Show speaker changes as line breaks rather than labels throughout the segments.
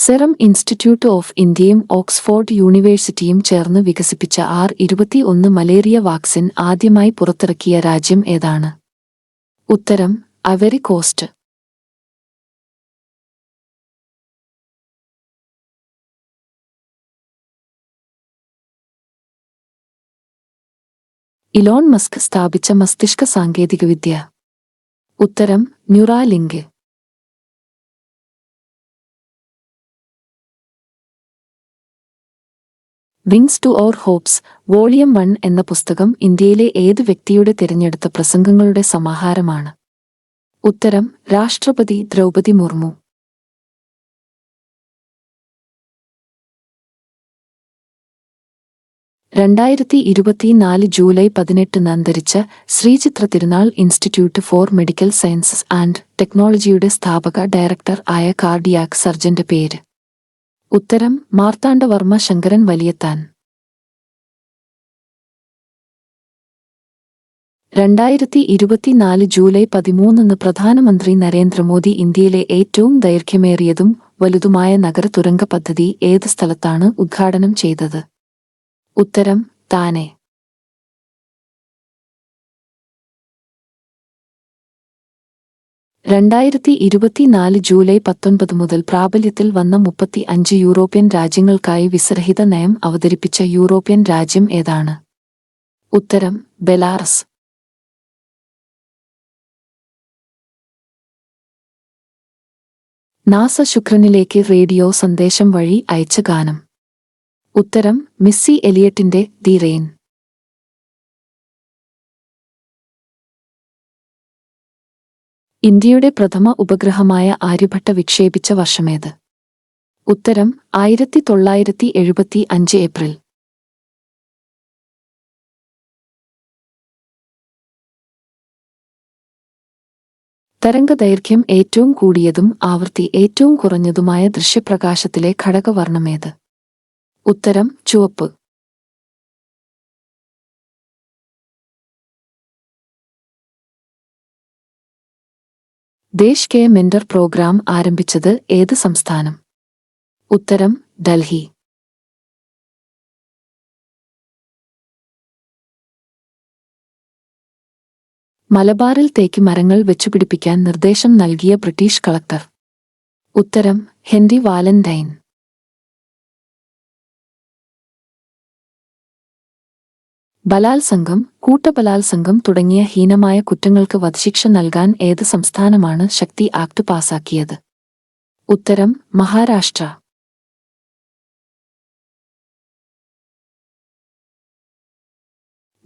Serum institute of ഇന്ത്യയും Oxford യൂണിവേഴ്സിറ്റിയും ചേർന്ന് വികസിപ്പിച്ച R21 മലേറിയ വാക്സിൻ ആദ്യമായി പുറത്തിറക്കിയ രാജ്യം ഏതാണ്? ഉത്തരം: ഐവറി കോസ്റ്റ്. ഇലോൺ മസ്ക് സ്ഥാപിച്ച മസ്തിഷ്ക സാങ്കേതികവിദ്യ. ഉത്തരം: Neuralink. Wings to our hopes volume 1 എന്ന പുസ്തകം ഇന്ത്യയിലെ ഏത് വ്യക്തിയുടെ തിരഞ്ഞെടുത്ത പ്രസംഗങ്ങളുടെ സമാഹാരമാണ്? ഉത്തരം: രാഷ്ട്രപതി ദ്രൗപദി മുർമു. ജൂലൈ 18 അന്തരിച്ച ശ്രീചിത്ര തിരുനാൾ institute four medical sciences and ടെക്നോളജിയുടെ സ്ഥാപക ഡയറക്ടർ ആയ കാർഡിയാക് സർജന്റെ പേര്? ഉത്തരം: മാർത്താണ്ഡവർമ്മ ശങ്കരൻ വലിയത്താൻ. 2024 ജൂലൈ 13 പ്രധാനമന്ത്രി നരേന്ദ്രമോദി ഇന്ത്യയിലെ ഏറ്റവും ദൈർഘ്യമേറിയതും വലുതുമായ നഗര തുരങ്ക പദ്ധതി ഏത് സ്ഥലത്താണ് ഉദ്ഘാടനം ചെയ്തത്? ഉത്തരം: താനെ. ജൂലൈ 19 മുതൽ പ്രാബല്യത്തിൽ വന്ന 35 യൂറോപ്യൻ രാജ്യങ്ങൾക്കായി വിസരഹിത നയം അവതരിപ്പിച്ച യൂറോപ്യൻ രാജ്യം ഏതാണ്? ഉത്തരം: ബെലാറസ്. നാസ ശുക്രനിലേക്ക് റേഡിയോ സന്ദേശം വഴി അയച്ച ഗാനം? ഉത്തരം: മിസ്സി എലിയട്ടിന്റെ ദി റെയിൻ. ഇന്ത്യയുടെ പ്രഥമ ഉപഗ്രഹമായ ആര്യഭട്ട വിക്ഷേപിച്ച വർഷമേത്? ഉത്തരം: 1975 ഏപ്രിൽ. തരംഗദൈർഘ്യം ഏറ്റവും കൂടിയതും ആവൃത്തി ഏറ്റവും കുറഞ്ഞതുമായ ദൃശ്യപ്രകാശത്തിലെ ഘടകവർണ്ണമേത്? ഉത്തരം: ചുവപ്പ്. ദേശ് കെ മെന്റർ പ്രോഗ്രാം ആരംഭിച്ചത് ഏത് സംസ്ഥാനം? ഉത്തരം: ഡൽഹി. മലബാറിൽ തേക്ക് മരങ്ങൾ വെച്ചുപിടിപ്പിക്കാൻ നിർദ്ദേശം നൽകിയ ബ്രിട്ടീഷ് കളക്ടർ? ഉത്തരം: ഹെൻറി വാലന്റൈൻ. ബലാത്സംഗം, കൂട്ടബലാത്സംഗം തുടങ്ങിയ ഹീനമായ കുറ്റങ്ങൾക്ക് വധശിക്ഷ നൽകാൻ ഏത് സംസ്ഥാനമാണ് ശക്തി ആക്ട് പാസാക്കിയത്? ഉത്തരം: മഹാരാഷ്ട്ര.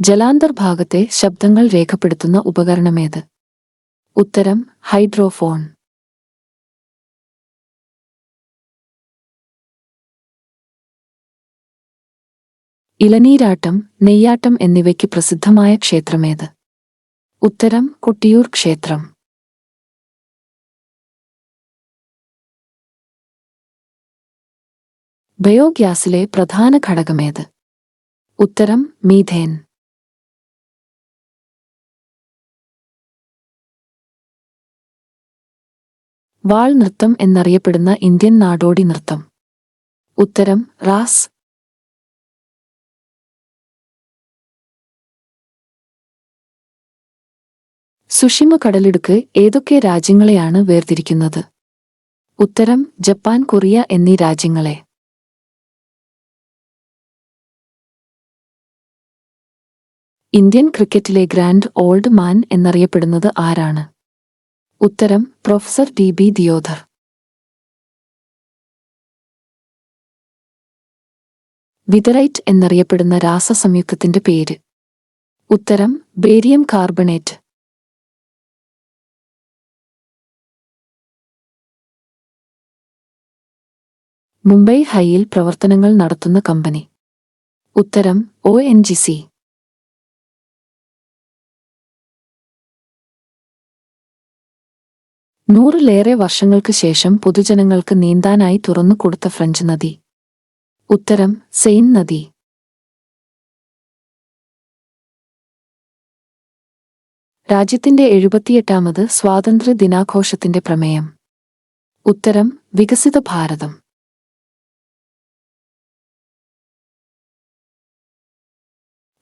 ജലാന്തർഭാഗത്തെ ശബ്ദങ്ങൾ രേഖപ്പെടുത്തുന്ന ഉപകരണമേത്? ഉത്തരം: ഹൈഡ്രോഫോൺ. ഇളനീരാട്ടം, നെയ്യാട്ടം എന്നിവയ്ക്ക് പ്രസിദ്ധമായ ക്ഷേത്രമേത്? ഉത്തരം: കൊട്ടിയൂർ ക്ഷേത്രം. ബയോഗ്യാസിലെ പ്രധാന ഘടകമേത്? ഉത്തരം: മീഥേൻ. വാൾ നൃത്തം എന്നറിയപ്പെടുന്ന ഇന്ത്യൻ നാടോടി നൃത്തം? ഉത്തരം: റാസ്. സുഷിമ കടലിടുക്ക് ഏതൊക്കെ രാജ്യങ്ങളെയാണ് വേർതിരിക്കുന്നത്? ഉത്തരം: ജപ്പാൻ, കൊറിയ എന്നീ രാജ്യങ്ങളെ. ഇന്ത്യൻ ക്രിക്കറ്റിലെ ഗ്രാൻഡ് ഓൾഡ് മാൻ എന്നറിയപ്പെടുന്നത് ആരാണ്? ഉത്തരം: പ്രൊഫസർ DB ദിയോധർ. വിതറൈറ്റ് എന്നറിയപ്പെടുന്ന രാസസംയുക്തത്തിന്റെ പേര്? ഉത്തരം: ബേരിയം കാർബണേറ്റ്. മുംബൈ ഹൈയിൽ പ്രവർത്തനങ്ങൾ നടത്തുന്ന കമ്പനി? ഉത്തരം: ONGC. നൂറിലേറെ വർഷങ്ങൾക്ക് ശേഷം പൊതുജനങ്ങൾക്ക് നീന്താനായി തുറന്നുകൊടുത്ത ഫ്രഞ്ച് നദി? ഉത്തരം: സെയിൻ നദി. രാജ്യത്തിന്റെ 78ാമത് സ്വാതന്ത്ര്യ ദിനാഘോഷത്തിന്റെ പ്രമേയം? ഉത്തരം: വികസിത ഭാരതം.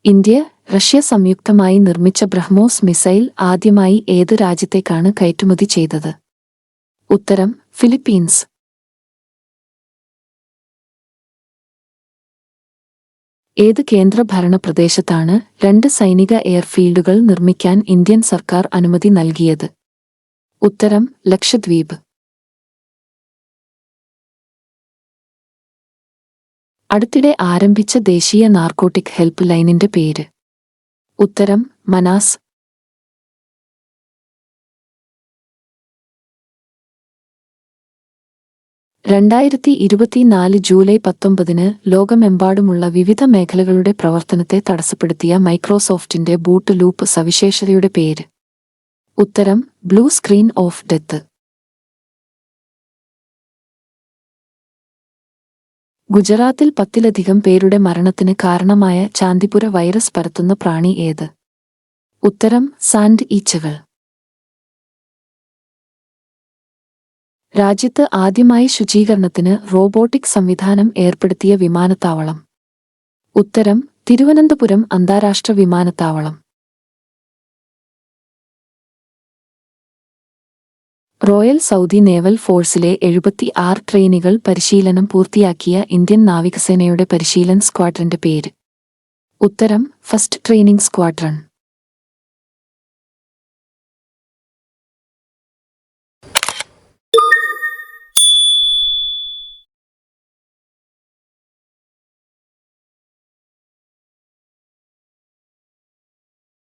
ഇന്ത്യ, റഷ്യ സംയുക്തമായി നിർമ്മിച്ച ബ്രഹ്മോസ് മിസൈൽ ആദ്യമായി ഏത് രാജ്യത്തേക്കാണ് കയറ്റുമതി ചെയ്തത്? ഉത്തരം ഫിലിപ്പീൻസ്. ഏത് കേന്ദ്രഭരണ പ്രദേശത്താണ് 2 സൈനിക എയർഫീൽഡുകൾ നിർമ്മിക്കാൻ ഇന്ത്യൻ സർക്കാർ അനുമതി നൽകിയത്? ഉത്തരം ലക്ഷദ്വീപ്. അടുത്തിടെ ആരംഭിച്ച ദേശീയ നാർക്കോട്ടിക് ഹെൽപ്പ് ലൈനിന്റെ പേര്? ഉത്തരം മനാസ്. 2024 ജൂലൈ 19 ലോകമെമ്പാടുമുള്ള വിവിധ മേഖലകളുടെ പ്രവർത്തനത്തെ തടസ്സപ്പെടുത്തിയ മൈക്രോസോഫ്റ്റിന്റെ ബൂട്ട് ലൂപ്പ് സവിശേഷതയുടെ പേര്? ഉത്തരം ബ്ലൂ സ്ക്രീൻ ഓഫ് ഡെത്ത്. ഗുജറാത്തിൽ 10ലധികം പേരുടെ മരണത്തിന് കാരണമായ ചാന്ദിപുര വൈറസ് പരത്തുന്ന പ്രാണി ഏത്? ഉത്തരം സാൻഡ് ഈച്ചകൾ. രാജ്യത്ത് ആദ്യമായി ശുചീകരണത്തിന് റോബോട്ടിക് സംവിധാനം ഏർപ്പെടുത്തിയ വിമാനത്താവളം? ഉത്തരം തിരുവനന്തപുരം അന്താരാഷ്ട്ര വിമാനത്താവളം. റോയൽ സൗദി നേവൽ ഫോഴ്സിലെ 76 ട്രെയിനികൾ പരിശീലനം പൂർത്തിയാക്കിയ ഇന്ത്യൻ നാവികസേനയുടെ പരിശീലൻ സ്ക്വാഡ്രന്റെ പേര്? ഉത്തരം ഫസ്റ്റ് ട്രെയിനിംഗ് സ്ക്വാഡ്രൺ.